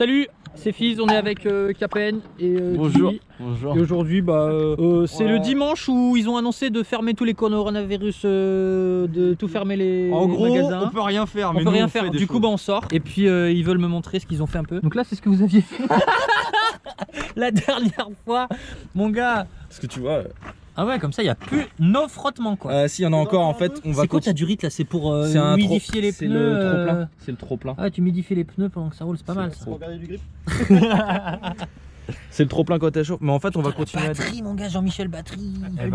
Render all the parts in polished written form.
Salut, c'est Fizz, on est avec Capen et bonjour. Jimmy. Bonjour. Et aujourd'hui, c'est le dimanche où ils ont annoncé de fermer tous les coronavirus, de tout fermer les magasins. On peut rien faire. On peut rien faire. Du coup, on sort. Et puis ils veulent me montrer ce qu'ils ont fait un peu. Donc là, c'est ce que vous aviez fait la dernière fois, mon gars. Parce que tu vois. Ah ouais, comme ça, il n'y a plus no frottement quoi. Si, il y en a encore en fait. On va. C'est quoi ta durite là? C'est pour humidifier les pneus. C'est le trop plein. C'est le trop plein. Ah, tu humidifies les pneus pendant que ça roule, c'est pas mal ça. Pour garder du grip. C'est le trop plein quand elle chauffe. Mais en fait, on va continuer. Batterie, mon gars, Jean-Michel Batterie. Elle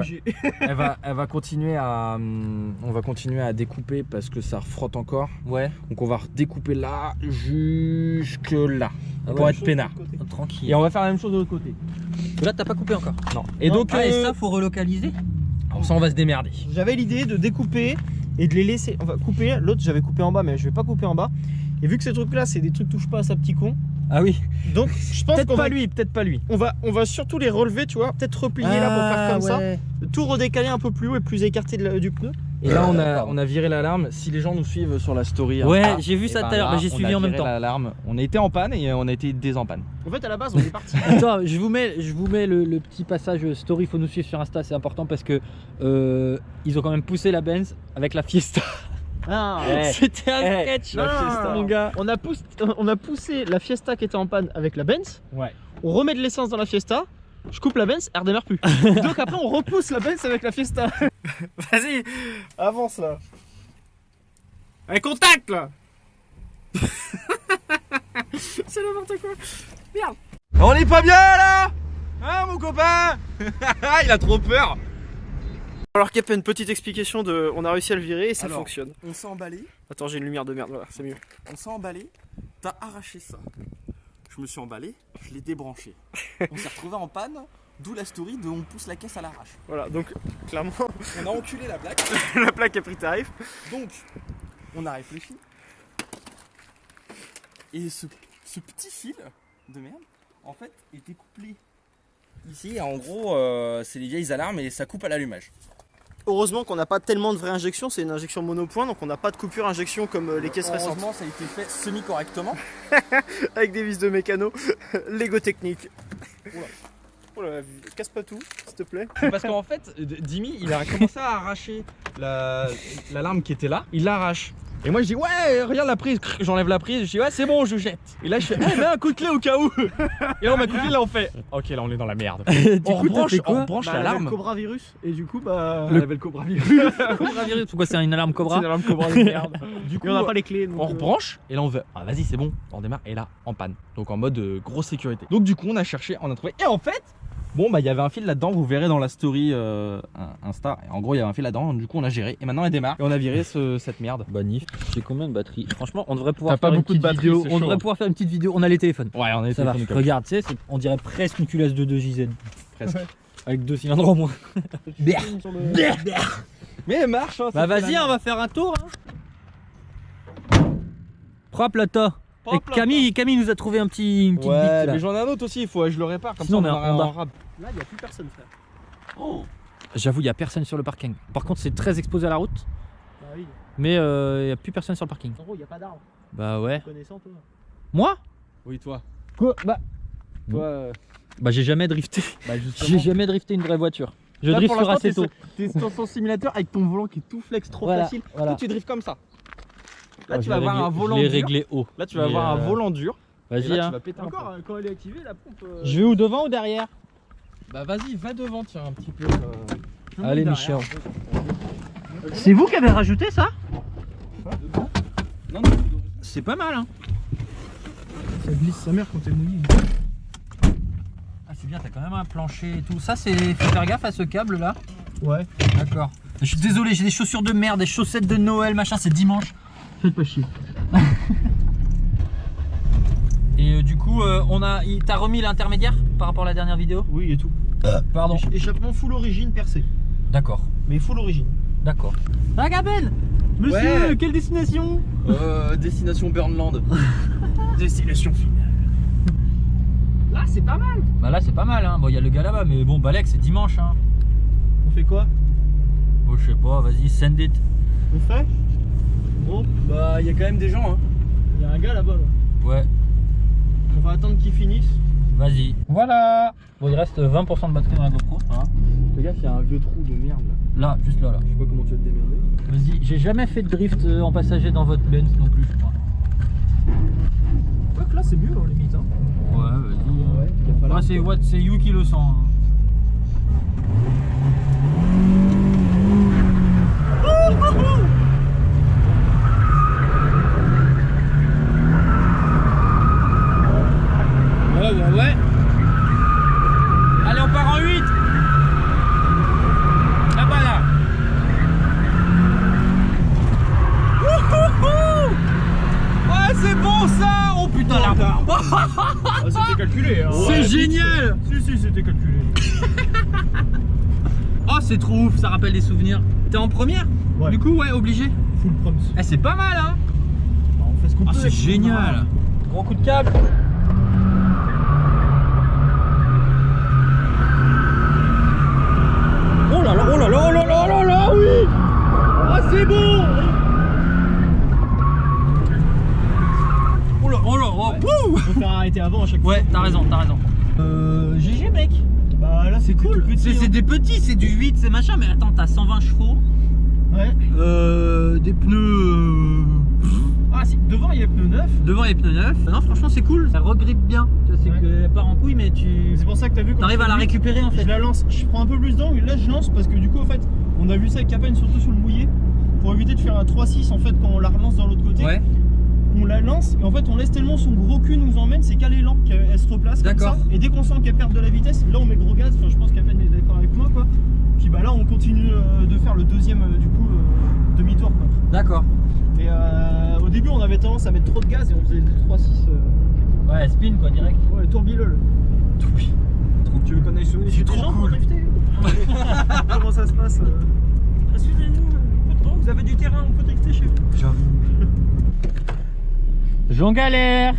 va continuer à. On va continuer à découper parce que ça refrotte encore. Ouais. Donc on va redécouper là jusque là. Ah pour ouais, être peinard. Tranquille. Et on va faire la même chose de l'autre côté. Là, t'as pas coupé encore. Non. Et donc. Et ça, faut relocaliser. Alors ça, on va se démerder. J'avais l'idée de découper et de les laisser. On va couper. L'autre, j'avais coupé en bas, mais je vais pas couper en bas. Et vu que ces trucs-là, c'est des trucs touche pas à sa petit con. Ah oui. Donc, je pense Peut-être qu'on pas va... lui, peut-être pas lui. On va surtout les relever, tu vois. Peut-être replier là pour faire comme ça. Tout redécaler un peu plus haut et plus écarté du pneu. Et là, on a viré l'alarme. Si les gens nous suivent sur la story. Ouais, Insta, j'ai vu ça tout à l'heure, mais j'ai suivi en même temps. L'alarme. On a été en panne et on a été désempanne. En fait, à la base, on est parti. Attends, je vous mets le petit passage story. Faut nous suivre sur Insta, c'est important parce que ils ont quand même poussé la Benz avec la Fiesta. Ah, C'était un sketch, la Fiesta. mon gars. On a poussé la Fiesta qui était en panne avec la Benz. Ouais. On remet de l'essence dans la Fiesta. Je coupe la Benz, elle redémarre plus. Donc après, on repousse la Benz avec la Fiesta. Vas-y, avance là. Allez, contact là. C'est n'importe quoi. Merde. On est pas bien là, hein, mon copain? Il a trop peur. Alors Cap, une petite explication de... On a réussi à le virer et ça Alors, fonctionne. On s'est emballé, Attends, j'ai une lumière de merde, voilà, c'est mieux. on s'est emballé, t'as arraché ça. Je me suis emballé, je l'ai débranché. On s'est retrouvé en panne, d'où la story de on pousse la caisse à l'arrache. Voilà, donc clairement, On a enculé la plaque, la plaque a pris tarif. donc on a réfléchi. Et ce petit fil de merde, en fait, était couplé. Ici, en gros, c'est les vieilles alarmes et ça coupe à l'allumage. Heureusement qu'on n'a pas tellement de vraie injection, c'est une injection monopoint, donc on n'a pas de coupure injection comme les caisses récentes. Heureusement, ça a été fait semi-correctement. Avec des vis de mécano, Lego technique. Oh là, casse pas tout, s'il te plaît. Parce qu'en fait, Dimi, il a commencé à arracher l'alarme qui était là. Il l'arrache. Et moi je dis ouais, regarde la prise. J'enlève la prise. Je dis ouais, c'est bon, je jette. Et là je fais mets un coup de clé au cas où. Et là on m'a coup de clé, là on fait ok, là on est dans la merde. On rebranche l'alarme. Cobra virus, et du coup, bah. On avait le Cobra virus. Cobra virus, pourquoi c'est une alarme C'est Cobra? une alarme Cobra de merde. Du coup, Et on n'a pas les clés. Donc, on rebranche et là on veut ah vas-y c'est bon, on démarre et là en panne. Donc en mode grosse sécurité. Donc du coup on a cherché, on a trouvé et en fait bon bah il y avait un fil là-dedans, vous verrez dans la story Insta. Et en gros il y avait un fil là-dedans, du coup on a géré et maintenant elle démarre et on a viré cette merde. Bah nif. J'ai combien de batterie? Franchement, on devrait pouvoir T'as pas faire une beaucoup de petite batterie, vidéo. c'est On chaud. devrait pouvoir faire une petite vidéo. On a les téléphones. Ouais on a Ça va. été Regarde, tu sais, on dirait presque une QS 2 JZ. presque. Avec 2 cylindres au moins. mais Mais elle marche hein, Bah ça fait vas-y, la on va faire un tour. Propre là, tas. Et Propre, là, Camille nous a trouvé une petite bite ouais, là. mais j'en ai un autre aussi, il faut je le répare comme Sinon, ça on on a un aura Honda. un rab. là, il n'y a plus personne, frère. J'avoue, il n'y a personne sur le parking. Par contre, c'est très exposé à la route. Bah oui. Mais il n'y a plus personne sur le parking. En gros, il n'y a pas d'arbre. Bah ouais. Connaissant, toi. Moi? Oui toi. Quoi? Bah Toi Bah j'ai jamais drifté. bah justement. J'ai jamais drifté une vraie voiture. Je Là, drift pour sur l'instant, Aceto. T'es sur ton simulateur avec ton volant qui est tout flex, trop Voilà, facile. voilà. Toi, tu driftes comme ça. Là, Oh, tu je vas l'ai avoir un réglé- volant Je l'ai dur. réglé haut. Là, tu vas Mais, avoir un volant dur. Et Vas-y, là, hein. tu vas péter encore, quand elle est activée, la pompe. Je vais où, devant ou derrière? Bah vas-y, va devant tiens un petit peu. Allez, Michel. C'est vous qui avez rajouté ça? Non, C'est pas mal, hein. Ça glisse sa mère quand t'es mouillé. Ah, c'est bien, t'as quand même un plancher et tout. Ça, c'est. Faut faire gaffe à ce câble là. Ouais. D'accord. Je suis désolé, j'ai des chaussures de merde, des chaussettes de Noël, machin, c'est dimanche. Faites pas chier. Et du coup, t'as remis l'intermédiaire par rapport à la dernière vidéo? Oui, et tout. Pardon. Échappement full origine percé. D'accord. Mais full origine. D'accord. Ah, Gaben! Monsieur, Ouais. quelle destination? Destination Burnland. Destination finale. Là, c'est pas mal. Bah là, c'est pas mal, hein. Bon, il y a le gars là-bas, mais bon, Balek, c'est dimanche, hein. On fait quoi? Bon, je sais pas, vas-y, send it. On fait? Bon, Bah, il y a quand même des gens, hein. il y a un gars là-bas. Là. Ouais. On va attendre qu'ils finissent. Vas-y. Voilà. Bon, il reste 20% de batterie dans la GoPro. Hein. Fais gaffe, il y a un vieux trou de merde là. Là, juste là, là. Je sais pas comment tu vas te démerder. Vas-y. J'ai jamais fait de drift en passager dans votre Benz non plus, je crois. Ouais, que là c'est mieux, hein, limite. Hein. Ouais, vas-y. Ouais, il va falloir. C'est You qui le sent. Hein. Ouais. Allez, on part en 8. Là-bas, là. Ouais, c'est bon ça. Oh putain, là. Ah, c'était calculé. Hein. C'est génial. Si, c'était calculé. Oh, c'est trop ouf, ça rappelle des souvenirs. T'es en première? Ouais. Du coup, ouais, obligé. Full proms. Eh, c'est pas mal, hein. On fait ce qu'on peut. C'est génial. Gros coup de câble. Oh là là, oh là là, oh là là, oh là là, oui. Ah, c'est bon. Oh là, oh là, oh. Wouh. Faut faire arrêter avant à chaque fois. Ouais, t'as raison, t'as raison. GG, mec. Bah là c'est cool. C'est des petits, c'est du 8, c'est machin, mais attends, t'as 120 chevaux. Ouais. Des pneus. Ah si, devant il y a pneus neufs. Devant les pneus neufs. Non, franchement, c'est cool. Ça regrippe bien. Tu vois, c'est Ouais. qu'elle part en couille, mais tu. C'est pour ça que t'as vu. T'arrives à la récupérer en fait. Je la lance, je prends un peu plus d'angle, là je lance parce que du coup en fait on a vu ça avec Captain surtout sur le mouillé pour éviter de faire un 3-6 en fait quand on la relance dans l'autre côté. Ouais. On la lance et en fait on laisse tellement son gros cul nous emmène, c'est qu'à l'élan qu'elle se replace comme D'accord. ça. Et dès qu'on sent qu'elle perd de la vitesse, là on met le gros gaz, enfin je pense qu'Captain est d'accord avec moi quoi. Puis bah là on continue de faire le deuxième du coup demi-tour quoi. D'accord. Et au début on avait tendance à mettre trop de gaz et on faisait des 3-6 Ouais, spin quoi, direct. ouais, tourbillol. Trop tu veux qu'on aille sur J'ai des gens pour drifter. Comment ça se passe Excusez-nous, vous avez du terrain, on peut drifter chez vous. J'avoue. Jean Galère.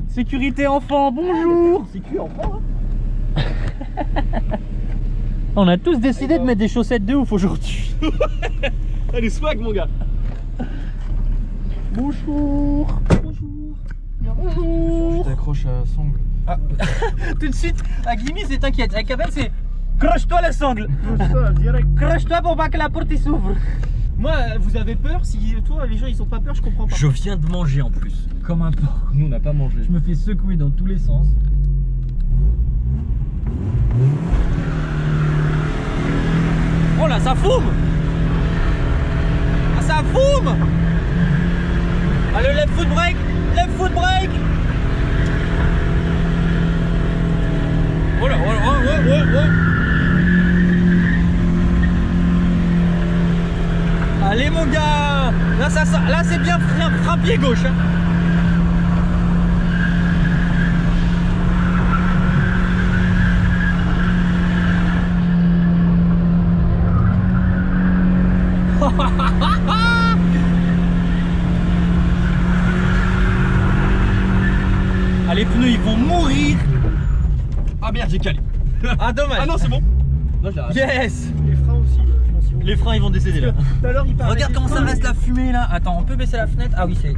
Sécurité enfant, bonjour. Sécu enfant hein. On a tous décidé de mettre des chaussettes de ouf aujourd'hui. Allez swag mon gars. Bonjour. Bonjour. Je t'accroche à sangle. Tout de suite, Agimi c'est t'inquiète. Avec Abel c'est croche-toi la sangle. Ça, direct. Croche-toi pour pas que la porte s'ouvre. Moi, vous avez peur? Si toi, les gens ils ont pas peur, je comprends pas. Je viens de manger en plus. Comme un porc. Nous on n'a pas mangé. Je me fais secouer dans tous les sens. Oh là, ça fume. Ah, ça fume. Allez, left foot break. Left foot break. Oh là, oh là, ouais. Allez mon gars. Là c'est bien frein pied gauche hein. Ah, les pneus ils vont mourir. Ah merde, j'ai calé. Ah dommage. Ah non, c'est bon. Non, je l'ai arrêté. Yes. Les freins aussi, je pense. Les freins ils vont décéder là. Tout à l'heure, il parlait Regarde des comment ça freins, reste mais la fumée là. Attends, on peut baisser la fenêtre. Ah oui, c'est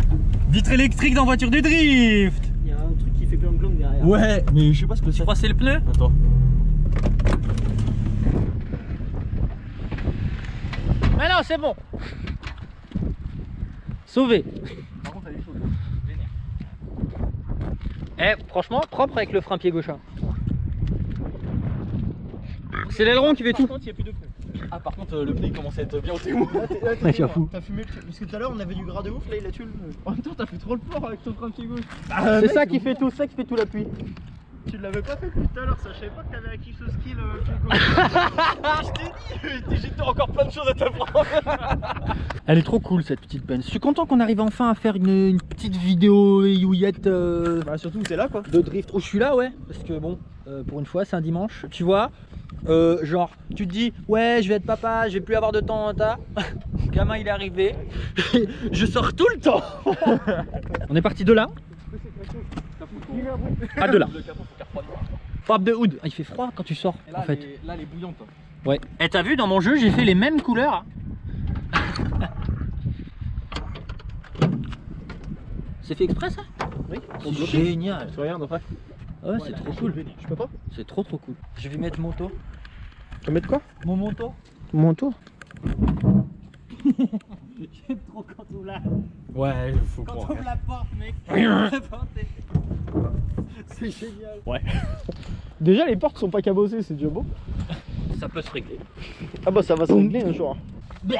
vitre électrique dans voiture de drift. Il y a un truc qui fait glang derrière. Ouais, mais je sais pas ce que Je c'est. crois que c'est le pneu. Attends. Mais non, c'est bon. Sauvé. Par contre, elle est chaude. Eh, franchement, propre avec le frein pied gauche. C'est l'aileron qui fait Par tout. contre, il n'y a plus de pneus. Ah, par contre, le pneu il commence à être bien au témo. Ouais, j'avoue. T'as fumé le... Parce que tout à l'heure, on avait du gras de ouf, là, il a tué le pneu. En même temps, t'as fait trop le fort avec ton frein pied gauche. C'est ça qui fait tout, ça qui fait tout l'appui. Tu l'avais pas fait tout à l'heure, ça, je savais pas que t'avais acquis ce skill pied gauche. Je t'ai dit, j'ai encore plein de choses à t'apprendre. Elle est trop cool cette petite Benz. Je suis content qu'on arrive enfin à faire une petite vidéo youillette Bah, surtout, t'es là quoi. de drift. Oh, je suis là, ouais. Parce que bon, pour une fois, c'est un dimanche. Tu vois, genre, tu te dis, ouais, je vais être papa, je vais plus avoir de temps. Le gamin, il est arrivé. Je sors tout le temps. On est parti de là à de là. Le capot, faut qu'il refroidisse. Pop de hood. Ah, il fait froid quand tu sors, Et là, en fait. là, elle est bouillante. Ouais. Et t'as vu, dans mon jeu, j'ai fait les mêmes couleurs. C'est fait exprès ça? Oui. C'est génial. Tu regardes après. Ouais, c'est trop cool. Je peux pas. C'est trop cool. Je vais mettre mon manteau. Tu vas mettre quoi? Mon manteau. Mon tour. J'aime trop quand on la... Ouais, faut Quand croire. on la porte, mec. C'est génial. Ouais. Déjà les portes sont pas cabossées, c'est déjà beau. Ça peut se régler. Ah bah ça va se régler un jour. Bien.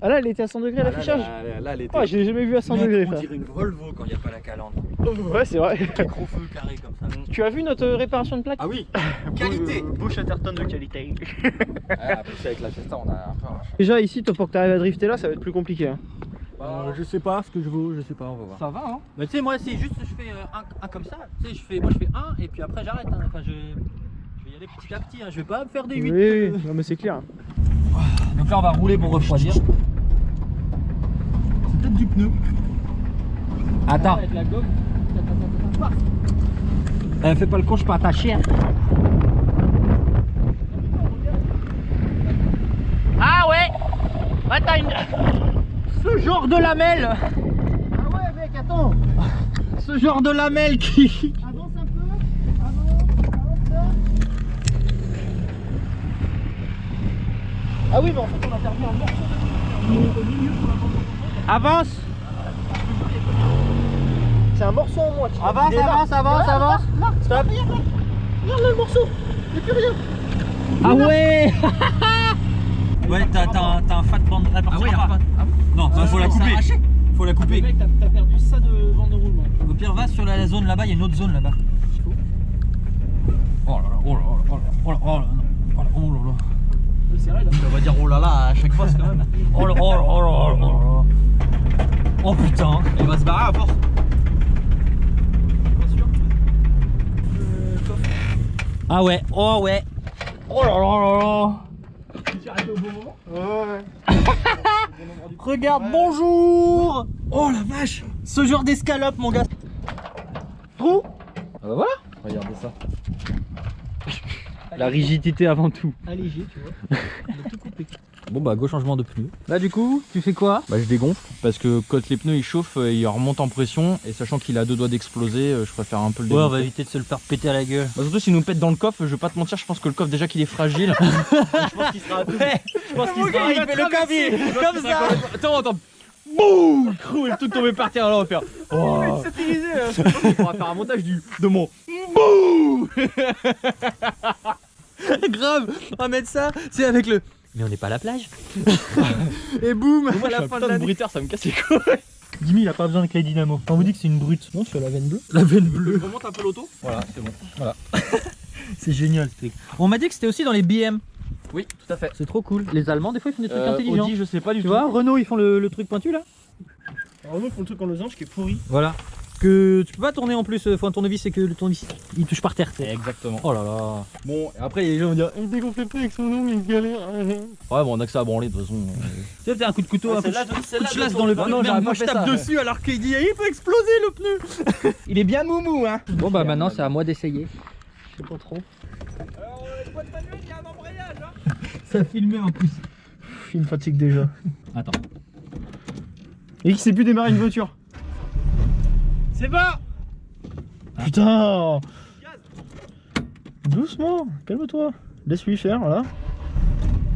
Ah là elle était à 100 degrés l'affichage. Là, elle était. Ah je l'ai jamais vu à 100 Mec, degrés on frère. dirait une Volvo quand il n'y a pas la calandre. Ouais c'est vrai. Un gros feu carré comme ça. Tu as vu notre réparation de plaque? Ah oui. Qualité. Bush Atherton de qualité. Après, avec la Fiesta, on a un peu arraché. Déjà ici toi pour que tu arrives à drifter là ça va être plus compliqué. Hein. Je sais pas ce que je vaux, je sais pas, on va voir. Ça va, hein? Mais tu sais, moi, c'est juste, je fais un comme ça. Tu sais, moi, je fais un et puis après, j'arrête. Hein. Enfin, je vais y aller petit à petit. Hein. Je vais pas me faire des 8. Oui, non mais c'est clair. Donc là, on va rouler pour refroidir. C'est peut-être du pneu. Attends. Avec la gomme. Fais pas le con, je peux attacher. Hein. Ah ouais. Ouais, t'as une... Ce genre de lamelle. Ah ouais mec attends. Ce genre de lamelle qui... Avance un peu. Avance. Ah oui mais en fait on a perdu un morceau. Au milieu pour la porte. Avance. C'est un morceau en moins. Avance, avance. Stop. Regarde là le morceau. Il n'y a plus rien. Ah ouais. Ouais, t'as un fat band réparti. Ah ouais, pas. Non, faut la couper. Faut la couper. Mec t'as perdu ça de vent de roulement. Au pire, va sur la zone là-bas, il y a une autre zone là-bas. Oh là là, oh là là, oh là là, oh là là, oh là là. Oui c'est vrai là. On va dire oh là là à chaque fois, c'est quand même. Oh là, oh là, oh là, oh là, oh là. Oh putain. Il va se barrer à force. Ah ouais, oh ouais. Oh là là là là. Tu as arrêté au bon moment? Ouais. Regarde, bonjour. Oh la vache. Ce genre d'escalope, mon gars. Trou. Ah bah voilà. Regardez ça. La rigidité avant tout. Allégé tu vois. On a tout coupé. Bon bah go changement de pneus. Là du coup, tu fais quoi? Bah je dégonfle parce que quand les pneus ils chauffent, il remonte en pression et sachant qu'il a deux doigts d'exploser, je préfère un peu le Ouais, on dégonfler. va éviter de se le faire péter à la gueule. Bah surtout s'il nous pète dans le coffre, je vais pas te mentir, je pense que le coffre déjà qu'il est fragile. Ouais, je pense qu'il sera. Il fait le clavier comme ça. Attends. Boum! Crou, et le truc tombé par terre, alors on va faire. Oh. On va faire un montage de mon boum! Grave, on va mettre ça, c'est avec le. Mais on n'est pas à la plage. Et boum. Moi, À la fin de de l'année. bruiteur, ça me casse les couilles. Jimmy il a pas besoin de clé dynamo. On vous dit que c'est une brute. Non, sur la veine bleue. La veine bleue. Je remonte un peu l'auto. Voilà, c'est bon. C'est génial ce truc. On m'a dit que c'était aussi dans les BM. Oui, tout à fait. C'est trop cool. Les Allemands, des fois, ils font des trucs intelligents. Audi, je sais pas du Tu tout. vois, Renault, ils font le truc pointu là. Alors nous, pour le truc en losange qui est pourri. Voilà. Que tu peux pas tourner en plus. Faut un tournevis, c'est que le tournevis il touche par terre. tu sais. Exactement. Oh là là. Bon, et après les gens vont dire il dégonfle pas avec son nom, il galère. Ouais, bon, on a que ça à branler de toute façon. Tu sais, peut-être un coup de couteau, un coup de chasse dans le pneu. non, Merde, moi je tape dessus alors qu'il dit il peut exploser le pneu. Il est bien moumou hein. Bon bah maintenant c'est à moi d'essayer. Je sais pas trop. Ça filmait en plus. Il me fatigue déjà. Attends. Et qui sait plus démarrer une voiture. C'est bon. Putain. Doucement, calme-toi. Laisse-lui faire, voilà.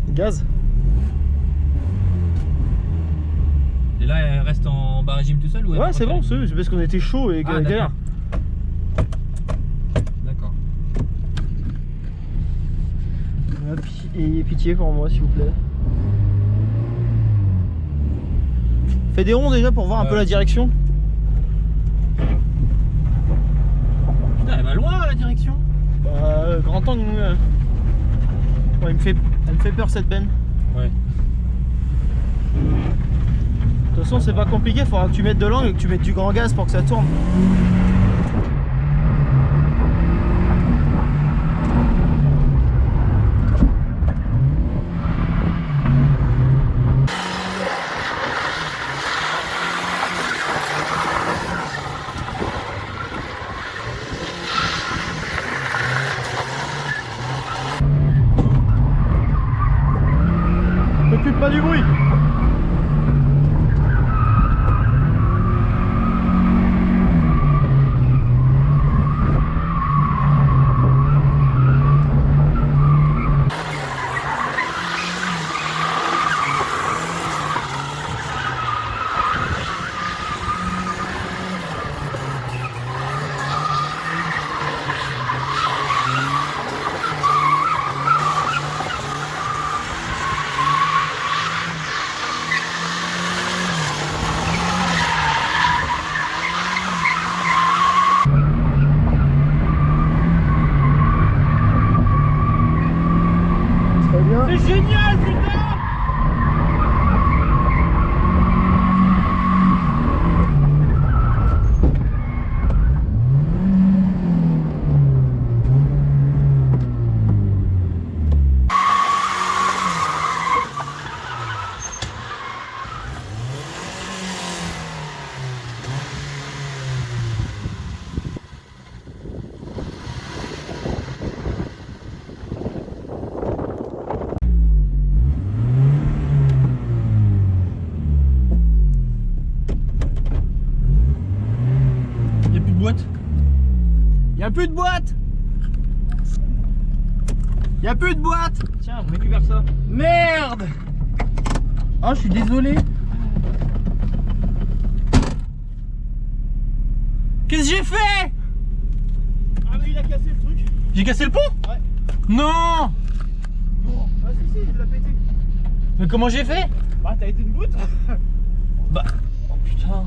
Gaz. Et là elle reste en bas régime tout seul ou elle Ouais, va c'est bon, repérer c'est parce qu'on était chaud et Ah, galère. D'accord. Ayez pitié pour moi, s'il vous plaît. Fais des ronds déjà pour voir un peu la direction. Putain, elle va loin la direction. Grand angle. Ouais, elle me fait peur cette benne. Ouais. De toute façon, c'est pas compliqué, il faudra que tu mettes de l'angle et que tu mettes du grand gaz pour que ça tourne. T'occupe pas du bruit. Y'a plus de boîte. Y'a plus de boîte. Tiens, je récupère ça. Merde. Ah, je suis désolé. Qu'est-ce que j'ai fait? Ah mais il a cassé le truc. J'ai cassé le pont? Ouais. Non. Ah si, il l'a pété. Mais comment j'ai fait? Bah t'as été une goutte. Bah. Oh putain.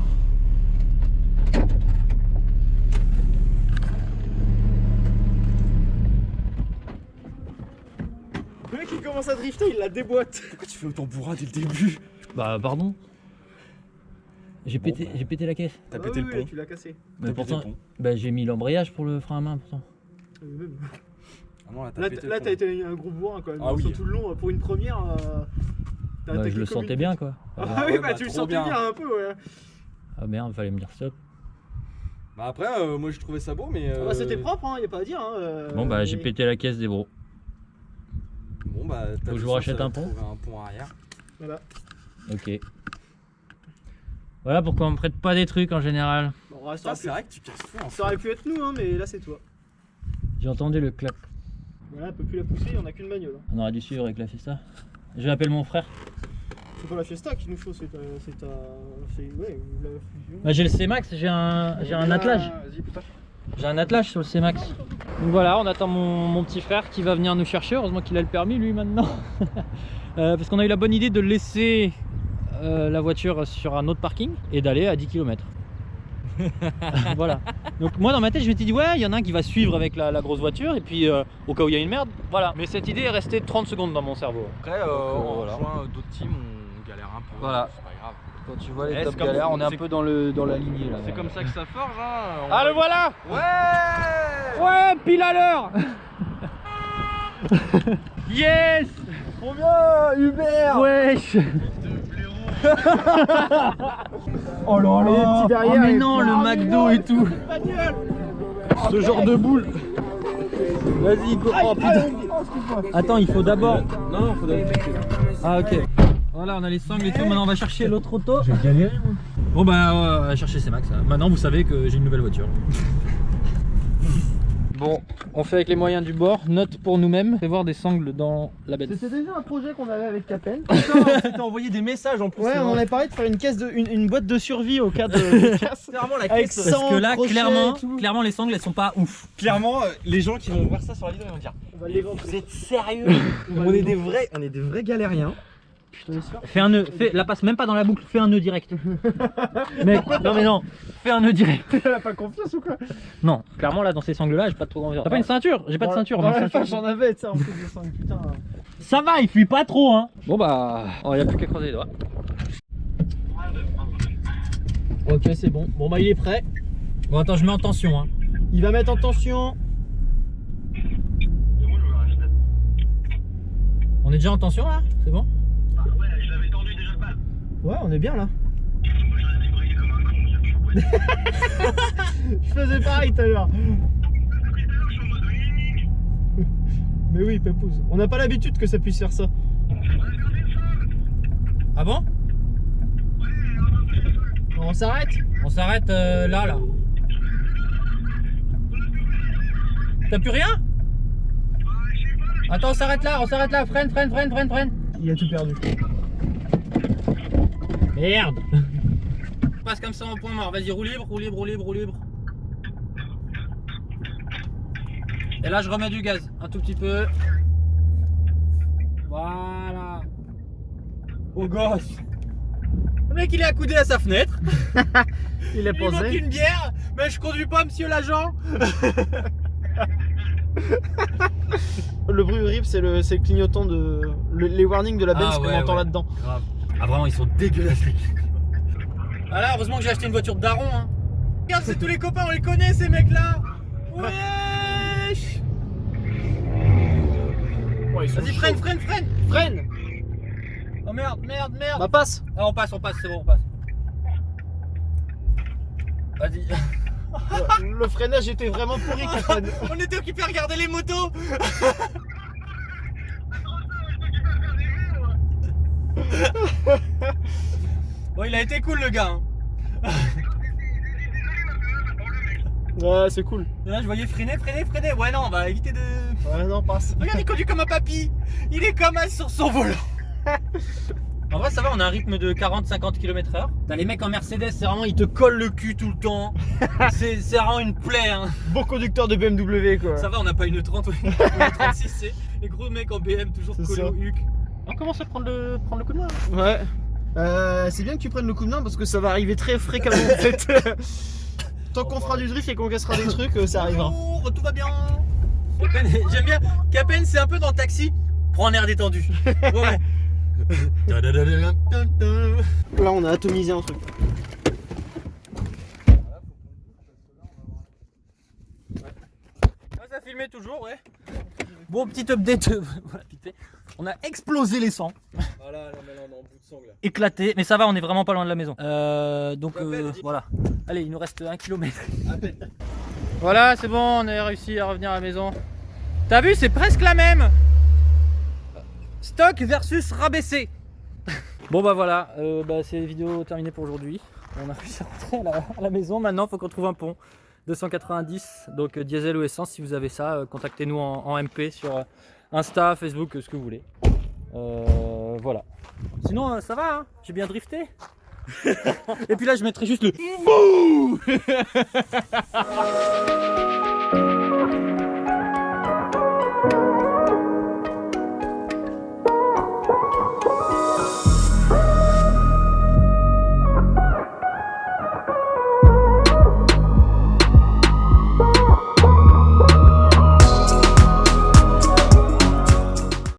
Le mec il commence à drifter, il la déboîte. Pourquoi tu fais autant bourrin dès le début? Bah pardon. J'ai pété la caisse. T'as pété le pont. Tu l'as cassé. Mais T'as pété pourtant, le pont. bah j'ai mis l'embrayage pour le frein à main pourtant. Ah non, là, t'as Là pété le t'as pont. été un gros bourrin quand même. Ah oui. Sur tout le long, pour une première. T'as Bah, attaqué je le comme sentais une bien pute. quoi. Ah Ah, oui, ouais, bah bah, tu le trop sentais bien. bien un peu, ouais. ah merde, fallait me dire stop. Bah après, moi je trouvais ça beau, mais. Ah bah, c'était propre, hein, y a pas à dire. Hein, Bon bah mais- j'ai pété la caisse des bros. Bon bah, t'as Faut que vu je vous ça, rachète ça un va pont. trouver un pont arrière. Voilà. Ok. Voilà pourquoi on me prête pas des trucs en général. Bon, ouais, Ça, c'est vrai que tu casses tout en ça aurait pu être nous, hein, mais là c'est toi. J'ai entendu le clap. Voilà, on peut plus la pousser, on a qu'une bagnole. Hein. On aurait dû suivre avec la Fiesta. Je vais appeler mon frère. C'est pas la Fiesta qu'il nous faut, c'est ouais, la fusion. Bah, j'ai le C-Max, j'ai un attelage. Vas-y, putain. J'ai un attelage sur le C-Max. Donc voilà, on attend mon petit frère qui va venir nous chercher. Heureusement qu'il a le permis lui maintenant. Parce qu'on a eu la bonne idée de laisser la voiture sur un autre parking et d'aller à 10 km. Voilà. Donc moi dans ma tête je m'étais dit ouais il y en a un qui va suivre avec la grosse voiture et puis au cas où il y a une merde. Voilà. Mais cette idée est restée 30 secondes dans mon cerveau. Après, on voilà. rejoint d'autres teams, on galère un peu. Voilà. C'est pas grave. Quand tu vois les Eh, top c'est comme- galères, on est un c'est- peu dans la lignée là. C'est comme ça que ça forge, hein. Ah le voilà. Ouais. Ouais, pile à l'heure. Yes. Trop bien, Hubert. Wesh. Oh là là. Oh mais non, le McDo et tout. Ce genre de boule. Vas-y, go. Oh putain. Attends, il faut d'abord. Non, faut d'abord. Ah ok. Voilà, on a les sangles et tout. Maintenant, on va chercher l'autre auto. J'ai galéré moi. Bon bah, on va chercher ces Max. Maintenant, vous savez que j'ai une nouvelle voiture. Bon, on fait avec les moyens du bord. Note pour nous-mêmes. Prévoir des sangles dans la bête. C'était déjà un projet qu'on avait avec Capel. On s'était envoyé des messages en plus. Ouais, c'est on en vrai. avait parlé de faire une boîte de survie au cas de casse. C'est vraiment la Avec caisse. ça. Parce que là, Sans crochet et tout. clairement, les sangles elles sont pas ouf. Clairement, les gens qui vont voir ça sur la vidéo ils vont dire On va les vendre. vous êtes sérieux? va On les est des vrais galériens. Fais un nœud, la passe même pas dans la boucle, fais un nœud direct. Mec, non mais non, fais un nœud direct. Elle a pas confiance ou quoi? Non, clairement là dans ces sangles là, j'ai pas trop envie. T'as pas une ceinture? J'ai pas de ceinture. Dans ma la ceinture. face, j'en avais, tu sais, en plus de sang, putain. Ça va, il fuit pas trop hein. Bon bah, oh, y a plus qu'à croiser les doigts. Ok, c'est bon. Bon, bah, il est prêt. Bon attends, je mets en tension hein. Il va mettre en tension. On est déjà en tension là? C'est bon? Ouais, on est bien là. Je faisais pareil tout à l'heure. Mais oui, Pépouze. On n'a pas l'habitude que ça puisse faire ça. Ah bon? On s'arrête? On s'arrête là. T'as plus rien? Attends, on s'arrête là, freine. Il a tout perdu. Merde. Passe comme ça en point mort, vas-y, roue libre. Et là je remets du gaz, un tout petit peu. Voilà. Au gosse. Le mec il est accoudé à sa fenêtre. Il est Il manque posé. une bière, mais je conduis pas monsieur l'agent. Le bruit horrible, c'est le clignotant de. Les warnings de la Benz Ah qu'on ouais, entend ouais. là-dedans. Grave. Ah vraiment ils sont dégueulasses les trucs. Ah là heureusement que j'ai acheté une voiture de daron hein. Regarde c'est tous les copains, on les connaît ces mecs là. Wesh. Ouais, ils sont Vas-y chauds. freine. Freine. Oh merde. Bah passe. Ah on passe, c'est bon on passe. Vas-y. Le freinage était vraiment pourri, Capel. On était occupés à regarder les motos. Bon il a été cool le gars hein. Ouais, c'est cool. Et là, je voyais freiner. Ouais, non, on va éviter de. Ouais, non, passe. Regarde, il conduit comme un papy. Il est comme un sur son volant. En vrai, ça va, on a un rythme de 40-50 km/h. T'as les mecs en Mercedes, c'est vraiment, ils te collent le cul tout le temps. c'est vraiment une plaie. Hein. Bon conducteur de BMW, quoi. Ça va, on n'a pas une 30 ou une 36, c'est les gros mecs en BM, toujours C'est collés ça. au huc. On commence à prendre le coup de main. Ouais. C'est bien que tu prennes le coup de main parce que ça va arriver très fréquemment en fait. Tant qu'on fera du drift et qu'on cassera des trucs, ça arrivera. Bonjour, tout va bien. Capen, j'aime bien. Capen, c'est un peu dans le taxi. Prends un air détendu. Ouais. Là, on a atomisé un truc. Ça filmait toujours, ouais. Bon, petit update. Voilà, vite fait. On a explosé les sangs. Voilà, non, mais là, on est en bout de sangle. Éclaté. Mais ça va, on est vraiment pas loin de la maison. Donc, voilà. Allez, il nous reste 1 km. Voilà, c'est bon, on a réussi à revenir à la maison. T'as vu, c'est presque la même. Stock versus rabaissé. Bon bah voilà, c'est vidéo terminée pour aujourd'hui. On a réussi à rentrer à la maison. Maintenant, il faut qu'on trouve un pont. 290, donc diesel ou essence. Si vous avez ça, contactez-nous en MP sur Insta, Facebook, ce que vous voulez. Voilà. Sinon, ça va, hein, j'ai bien drifté. Et puis là, je mettrai juste le